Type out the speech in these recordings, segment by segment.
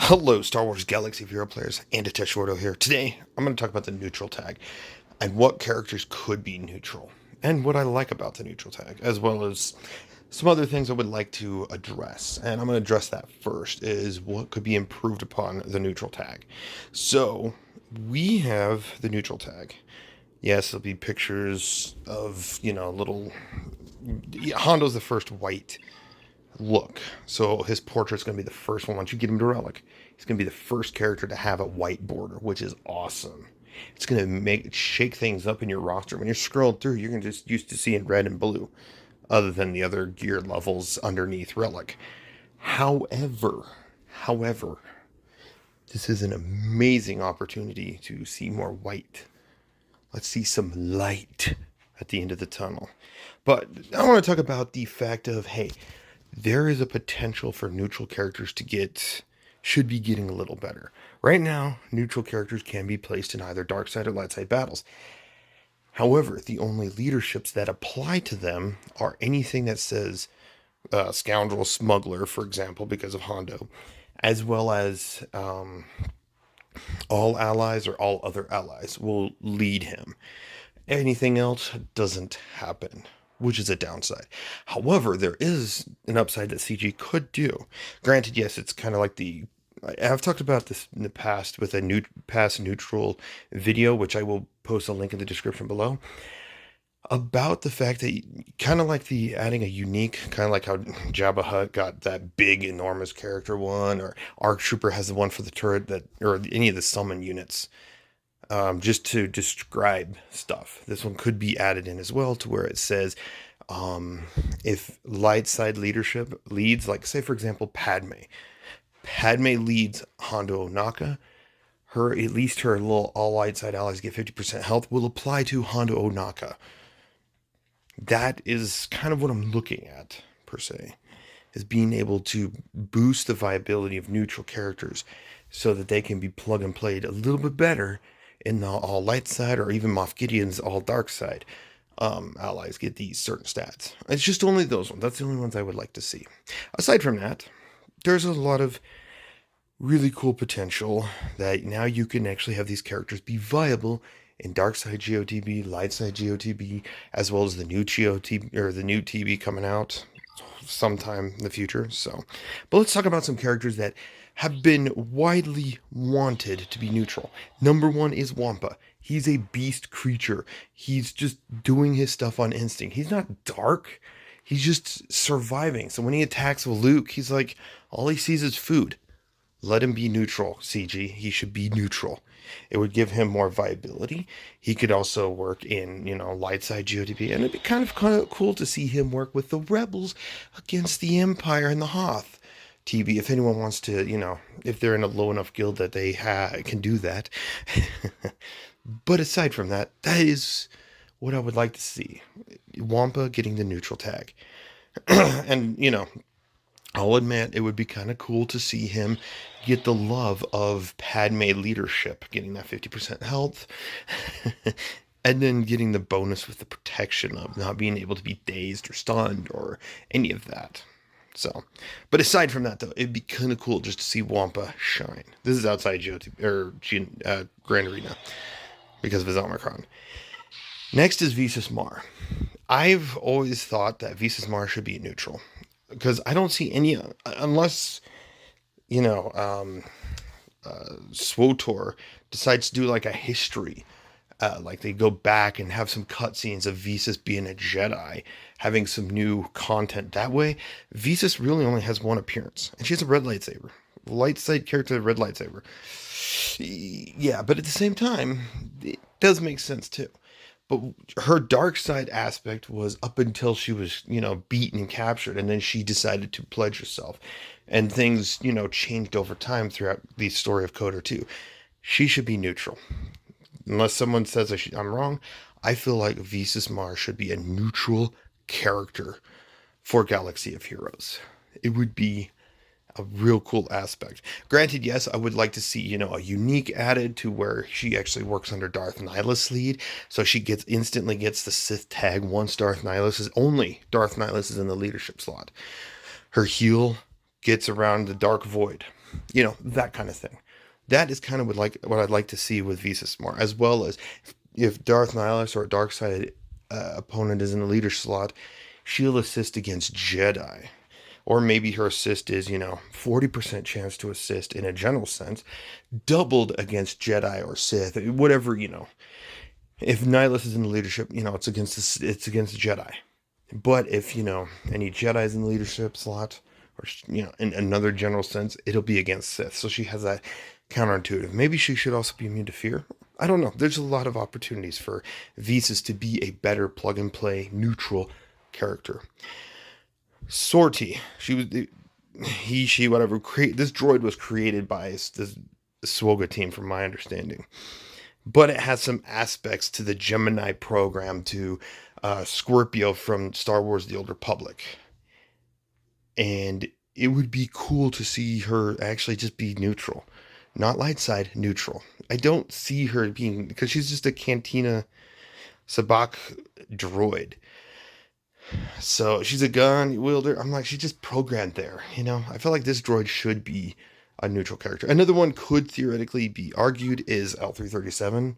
Hello, Star Wars Galaxy of Hero players, and Hondo here. Today, I'm going to talk about the neutral tag and what characters could be neutral, and what I like about the neutral tag, as well as some other things I would like to address. And I'm going to address that first, is what could be improved upon the neutral tag. So, we have the neutral tag. Yes, there'll be pictures of, little... Hondo's the first white look. So his portrait's going to be the first one. Once you get him to Relic, he's going to be the first character to have a white border, which is awesome. It's going to shake things up in your roster. When you're scrolling through, you're going to just used to seeing red and blue, other than the other gear levels underneath Relic. However, this is an amazing opportunity to see more white. Let's see some light at the end of the tunnel. But I want to talk about the fact of, hey, there is a potential for neutral characters should be getting a little better. Right now, neutral characters can be placed in either dark side or light side battles. However, the only leaderships that apply to them are anything that says scoundrel smuggler, for example, because of Hondo, as well as all allies or all other allies will lead him. Anything else doesn't happen, which is a downside. However, there is an upside that CG could do. Granted, yes, it's kind of like I've talked about this in the past with a past neutral video, which I will post a link in the description below, about the fact that kind of like adding a unique, kind of like how Jabba Hutt got that big, enormous character one, or ARC Trooper has the one for the turret or any of the summon units. Just to describe stuff. This one could be added in as well, to where it says, if light side leadership leads, like say for example, Padme leads Hondo Ohnaka, at least her little all light side allies get 50% health will apply to Hondo Ohnaka. That is kind of what I'm looking at, per se, is being able to boost the viability of neutral characters so that they can be plug and played a little bit better in the all light side, or even Moff Gideon's all dark side allies get these certain stats. It's just only those ones. That's the only ones I would like to see. Aside from that, there's a lot of really cool potential that now you can actually have these characters be viable in dark side GOTB, light side GOTB, as well as the new GOTB or the new TB coming out sometime in the future. But let's talk about some characters that have been widely wanted to be neutral. Number one is Wampa. He's a beast creature. He's just doing his stuff on instinct. He's not dark. He's just surviving. So when he attacks with Luke, he's like, all he sees is food. Let him be neutral, CG. He should be neutral. It would give him more viability. He could also work in, light side GOTB, and it'd be kind of cool to see him work with the rebels against the Empire and the Hoth. TB, if anyone wants to, if they're in a low enough guild that they can do that. But aside from that, that is what I would like to see. Wampa getting the neutral tag. And, I'll admit it would be kind of cool to see him get the love of Padme leadership, getting that 50% health, and then getting the bonus with the protection of not being able to be dazed or stunned or any of that. But aside from that, though, it'd be kind of cool just to see Wampa shine. This is outside Grand Arena because of his Omicron. Next is Visas Mar. I've always thought that Visas Mar should be neutral because I don't see any, unless, SWGOH decides to do like a history. Like they go back and have some cutscenes of Visas being a Jedi, having some new content that way. Visas really only has one appearance, and she has a red lightsaber. Light side character, red lightsaber. Yeah, but at the same time, it does make sense too. But her dark side aspect was up until she was, beaten and captured, and then she decided to pledge herself. And things, changed over time throughout the story of KOTOR 2. She should be neutral. Unless someone says I'm wrong, I feel like Visas Mar should be a neutral character for Galaxy of Heroes. It would be a real cool aspect. Granted, yes, I would like to see, a unique added to where she actually works under Darth Nihilus lead, so she instantly gets the Sith tag once Darth Nihilus is in the leadership slot. Her heal gets around the Dark Void. that kind of thing. That is kind of what I'd like to see with Visas more, as well as if Darth Nihilus or a dark side opponent is in the leader slot, she'll assist against Jedi. Or maybe her assist is, 40% chance to assist in a general sense, doubled against Jedi or Sith, whatever. If Nihilus is in the leadership, it's against the Jedi. But if, any Jedi's in the leadership slot, or, in another general sense, it'll be against Sith. So she has that counterintuitive. Maybe she should also be immune to fear. I don't know. There's a lot of opportunities for Visas to be a better plug and play neutral character. Sortie. She, whatever. This droid was created by the SWGOH team, from my understanding. But it has some aspects to the Gemini program, to Scorpio from Star Wars The Old Republic. And it would be cool to see her actually just be neutral. Not light side, neutral. I don't see her being, because she's just a Cantina Sabak droid. So she's a gun wielder. I'm like, she's just programmed there. I feel like this droid should be a neutral character. Another one could theoretically be argued is L337,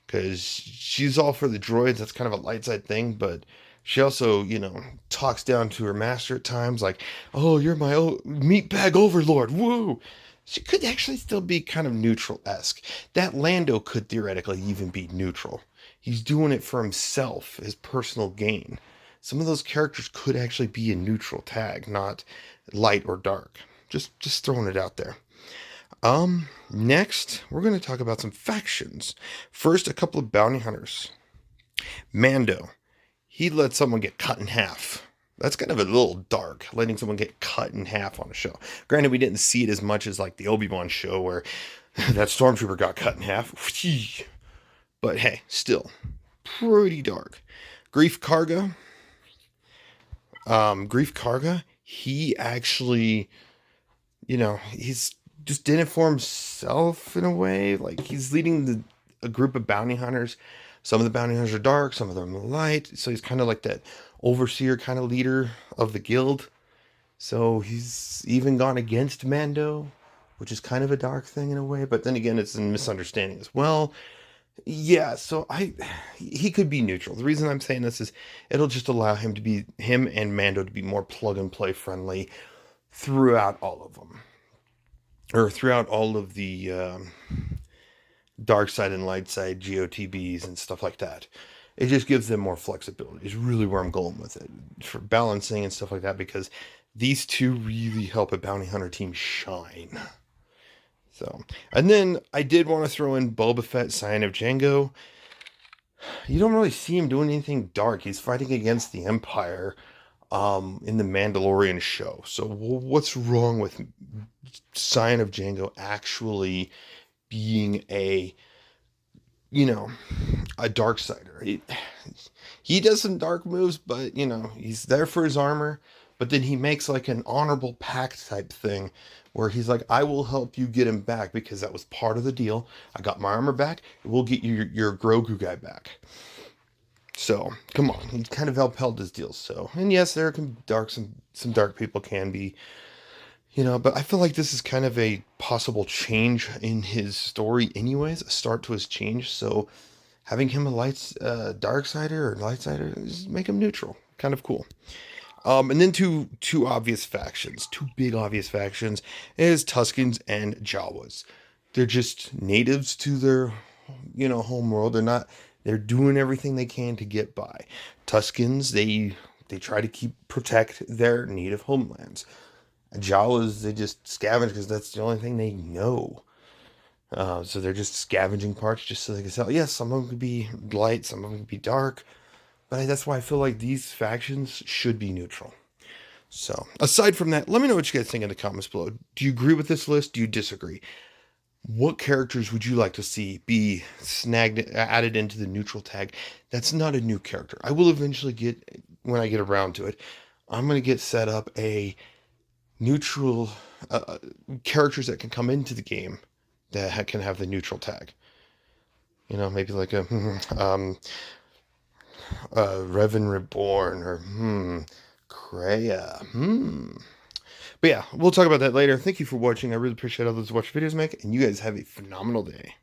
because she's all for the droids. That's kind of a light side thing, but she also, talks down to her master at times, like, "Oh, you're my meatbag overlord, woo!" She could actually still be kind of neutral-esque. That Lando could theoretically even be neutral. He's doing it for himself, his personal gain. Some of those characters could actually be a neutral tag, not light or dark. Just throwing it out there. Next, we're going to talk about some factions. First, a couple of bounty hunters. Mando. He let someone get cut in half. That's kind of a little dark, letting someone get cut in half on a show. Granted, we didn't see it as much as like the Obi-Wan show, where that stormtrooper got cut in half. But hey, still pretty dark. Grief Karga. Grief Karga, he actually, he's just did it for himself in a way. Like, he's leading a group of bounty hunters. Some of the bounty hunters are dark, some of them are light. So he's kind of like that overseer kind of leader of the guild. So he's even gone against Mando, which is kind of a dark thing in a way. But then again, it's a misunderstanding as well. Yeah, so he could be neutral. The reason I'm saying this is it'll just allow him and Mando to be more plug and play friendly throughout all of them, or throughout all of the dark side and light side GOTBs and stuff like that. It just gives them more flexibility. Is really where I'm going with it, for balancing and stuff like that, because these two really help a bounty hunter team shine. So, and then I did want to throw in Boba Fett, Scion of Django. You don't really see him doing anything dark. He's fighting against the Empire in the Mandalorian show. So what's wrong with Scion of Django actually being a dark sider? He does some dark moves, but he's there for his armor. But then he makes like an honorable pact type thing, where he's like, "I will help you get him back, because that was part of the deal. I got my armor back. We'll get you your Grogu guy back." So come on, he kind of upheld his deal. So, and yes, there can be some dark people can be, but I feel like this is kind of a possible change in his story, anyways, a start to his change. So having him a dark sider or light sider, just make him neutral, kind of cool. And then two obvious factions, two big obvious factions, is Tuskens and Jawas. They're just natives to their, home world. They're doing everything they can to get by. Tuskens, they try to protect their native homelands. Jawas, they just scavenge because that's the only thing they know. So they're just scavenging parts just so they can sell. Yes, some of them could be light, some of them could be dark. But that's why I feel like these factions should be neutral. So, aside from that, let me know what you guys think in the comments below. Do you agree with this list? Do you disagree? What characters would you like to see be added into the neutral tag? That's not a new character. I will eventually when I get around to it, I'm going to get set up a neutral characters that can come into the game that can have the neutral tag. Maybe like a Revan Reborn, or Kreia. But yeah, we'll talk about that later. Thank you for watching. I really appreciate all those watch videos make, and you guys have a phenomenal day.